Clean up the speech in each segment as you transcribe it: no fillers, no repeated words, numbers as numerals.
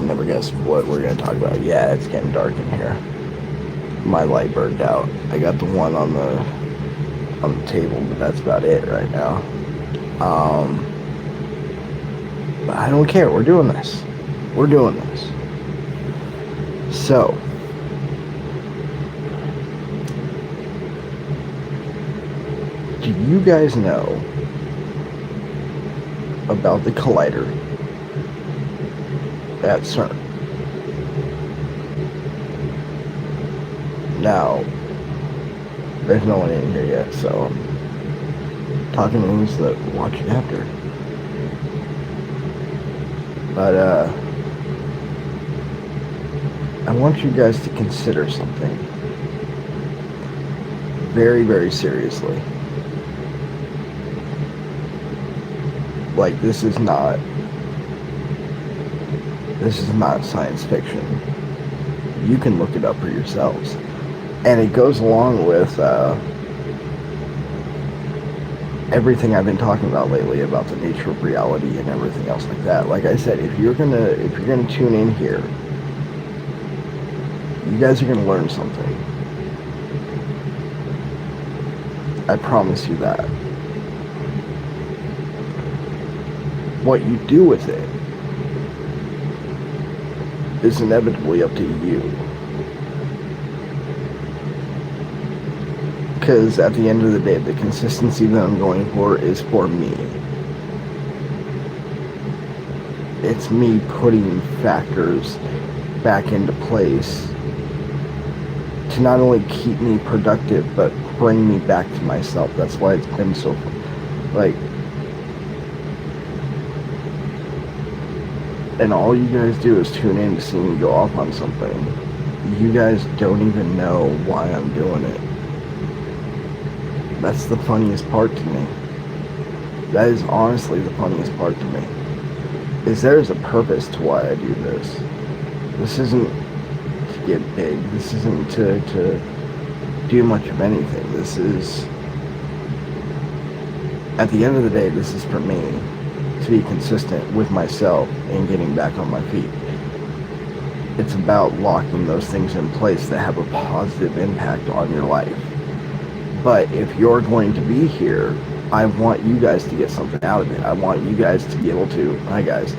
can never guess what we're going to talk about. Yeah, it's getting dark in here. My light burned out. I got the one on the table, but that's about it right now. But I don't care. We're doing this. We're doing this. So, do you guys know about the collider at CERN? Now, there's no one in here yet, so I'm talking to those that watch it after. But, I want you guys to consider something very, very seriously. Like, this is not science fiction. You can look it up for yourselves. And it goes along with everything I've been talking about lately about the nature of reality and everything else like that. Like I said, if you're gonna tune in here, you guys are gonna learn something. I promise you that. What you do with it is inevitably up to you. Because at the end of the day, the consistency that I'm going for is for me. It's me putting factors back into place to not only keep me productive, but bring me back to myself. That's why it's been so, like, and all you guys do is tune in to see me go off on something. You guys don't even know why I'm doing it. That's the funniest part to me. That is honestly the funniest part to me. Is there's a purpose to why I do this. This isn't to get big. This isn't to do much of anything. This is, at the end of the day, this is for me to be consistent with myself and getting back on my feet. It's about locking those things in place that have a positive impact on your life. But if you're going to be here, I want you guys to get something out of it. I want you guys to be able to, hi guys,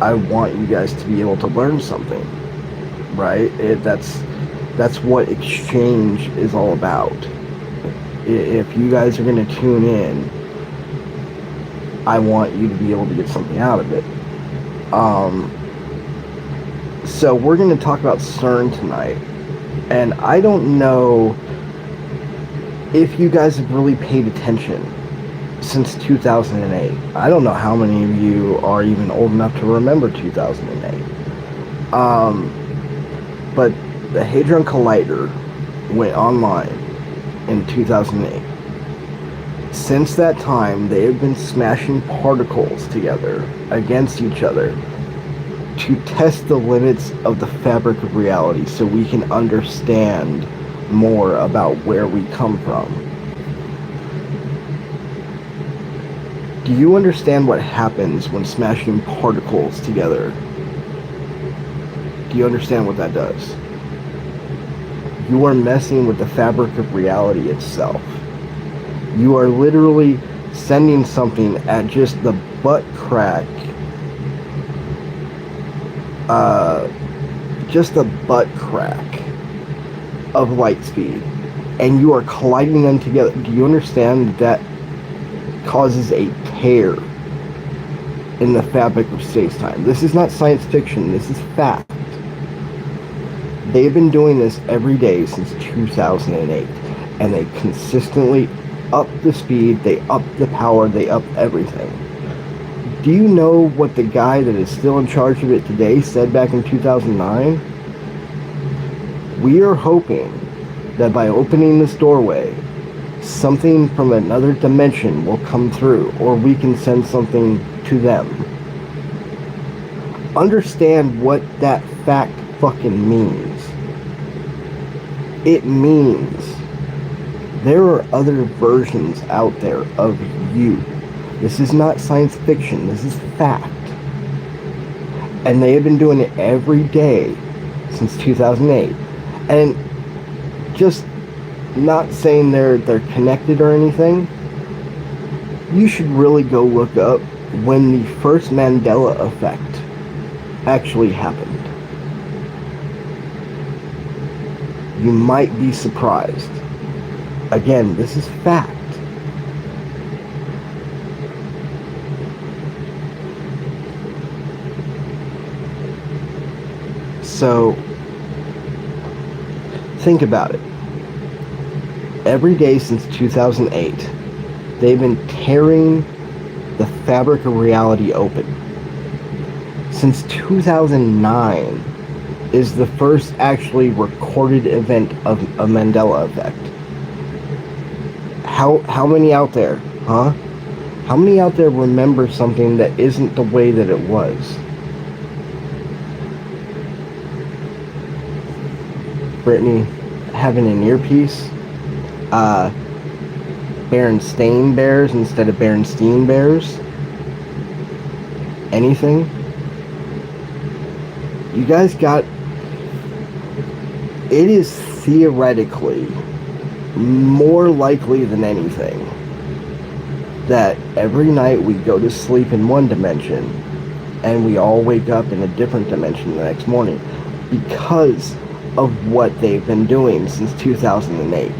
I want you guys to be able to learn something, right? That's what exchange is all about. If you guys are going to tune in, I want you to be able to get something out of it. So we're going to talk about CERN tonight, and I don't know if you guys have really paid attention since 2008. I don't know how many of you are even old enough to remember 2008. But the Hadron Collider went online in 2008. Since that time, they have been smashing particles together against each other to test the limits of the fabric of reality so we can understand more about where we come from. Do you understand what happens when smashing particles together? Do you understand what that does? You are messing with the fabric of reality itself. You are literally sending something at just the butt crack, of light speed, and you are colliding them together. Do you understand that causes a tear in the fabric of space-time? This is not science fiction. This is fact. They've been doing this every day since 2008, and they consistently up the speed, they up the power, they up everything. Do you know what the guy that is still in charge of it today said back in 2009? We are hoping that by opening this doorway, something from another dimension will come through, or we can send something to them. Understand what that fact fucking means. It means there are other versions out there of you. This is not science fiction. This is fact. And they have been doing it every day since 2008. And just not saying they're connected or anything, you should really go look up when the first Mandela effect actually happened. You might be surprised. Again, this is fact. So, think about it. Every day since 2008, they've been tearing the fabric of reality open. Since 2009 is the first actually recorded event of a Mandela effect. How many out there, huh? How many out there remember something that isn't the way that it was? Brittany having an earpiece, Berenstain Bears instead of Berenstein Bears, anything? You guys got, it is theoretically more likely than anything that every night we go to sleep in one dimension and we all wake up in a different dimension the next morning because of what they've been doing since 2008.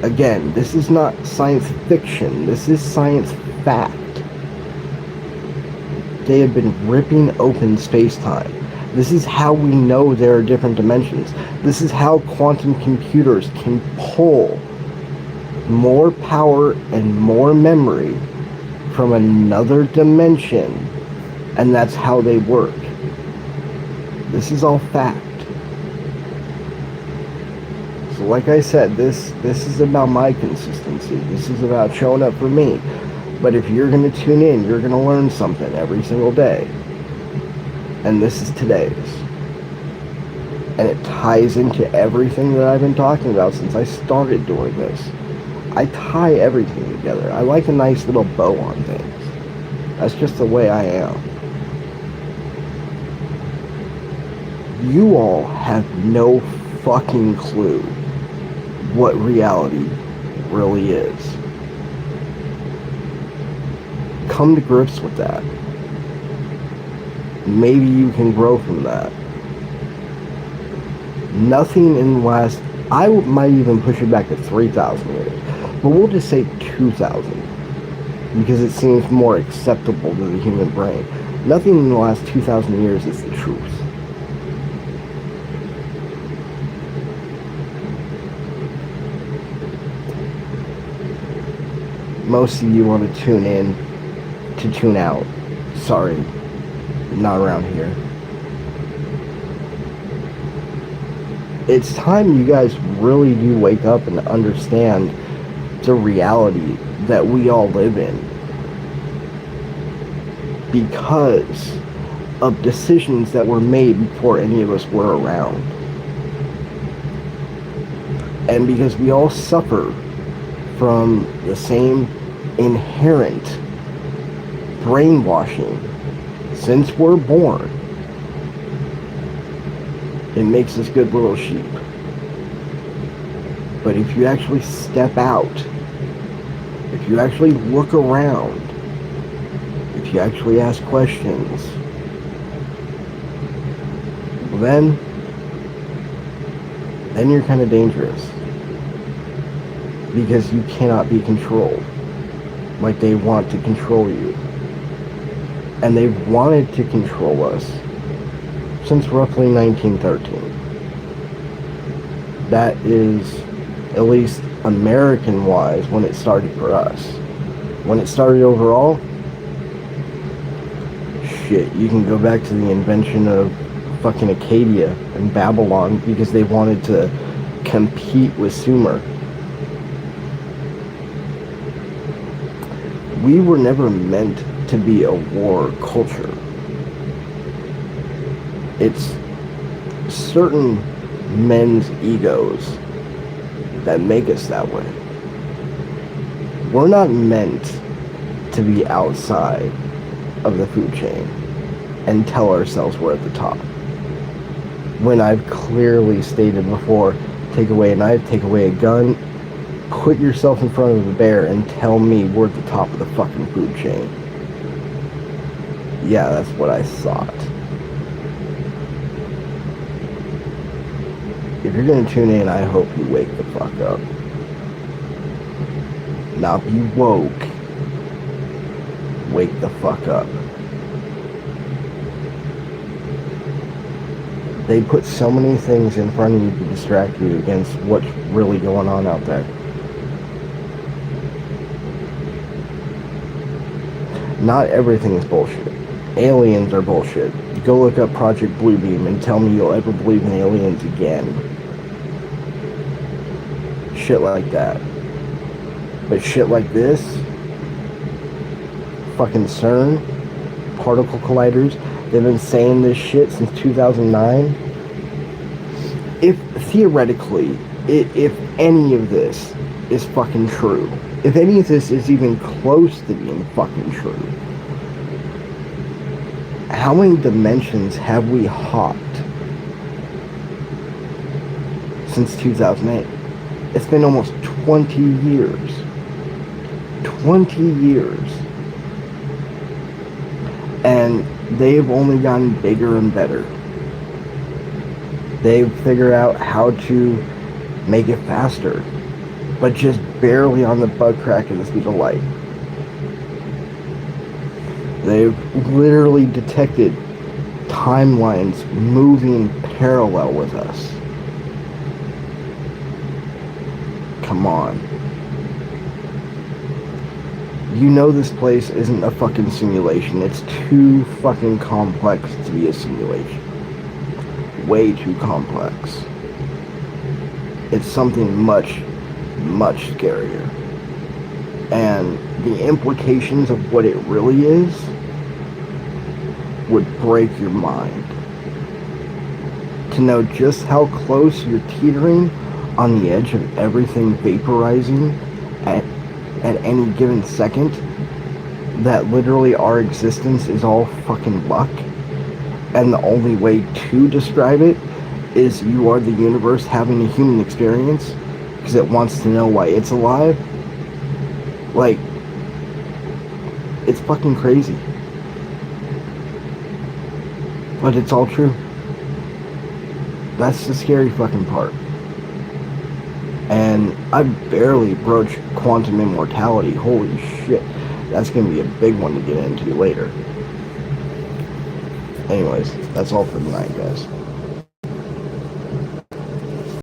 Again, this is not science fiction, this is science fact. They have been ripping open space-time. This is how we know there are different dimensions. This is how quantum computers can pull more power and more memory from another dimension, and that's how they work. This is all fact. So like I said, this is about my consistency. This is about showing up for me. But if you're going to tune in, you're going to learn something every single day. And this is today's. And it ties into everything that I've been talking about since I started doing this. I tie everything together. I like a nice little bow on things. That's just the way I am. You all have no fucking clue what reality really is. Come to grips with that. Maybe you can grow from that. Nothing in the last, I might even push it back to 3,000 years, but we'll just say 2,000 because it seems more acceptable to the human brain. Nothing in the last 2,000 years is the truth. Most of you want to tune in to tune out. Sorry, not around here. It's time you guys really do wake up and understand the reality that we all live in, because of decisions that were made before any of us were around. And because we all suffer from the same inherent brainwashing since we're born. It makes us good little sheep. But if you actually step out, if you actually look around, if you actually ask questions, well then you're kind of dangerous. Because you cannot be controlled like they want to control you. And they've wanted to control us since roughly 1913. That is, at least American-wise, when it started for us. When it started overall, shit, you can go back to the invention of fucking Acadia and Babylon because they wanted to compete with Sumer. We were never meant to be a war culture. It's certain men's egos that make us that way. We're not meant to be outside of the food chain and tell ourselves we're at the top. When I've clearly stated before, take away a knife, take away a gun, put yourself in front of a bear and tell me we're at the top of the fucking food chain. Yeah, that's what I thought. If you're gonna tune in, I hope you wake the fuck up. Not be woke. Wake the fuck up. They put so many things in front of you to distract you against what's really going on out there. Not everything is bullshit. Aliens are bullshit. Go look up Project Bluebeam and tell me you'll ever believe in aliens again. Shit like that. But shit like this, fucking CERN, particle colliders, they've been saying this shit since 2009. If theoretically, if any of this is fucking true, if any of this is even close to being fucking true, how many dimensions have we hopped since 2008? It's been almost 20 years. 20 years. And they've only gotten bigger and better. They've figured out how to make it faster, but just barely on the butt crack of the speed of light. They've literally detected timelines moving parallel with us. Come on. You know this place isn't a fucking simulation. It's too fucking complex to be a simulation. Way too complex. It's something much, much scarier. And the implications of what it really is would break your mind. To know just how close you're teetering on the edge of everything vaporizing at any given second, that literally our existence is all fucking luck, and the only way to describe it is you are the universe having a human experience because it wants to know why it's alive. Like, it's fucking crazy. But it's all true. That's the scary fucking part. And I barely broached quantum immortality. Holy shit. That's going to be a big one to get into later. Anyways, that's all for tonight, guys.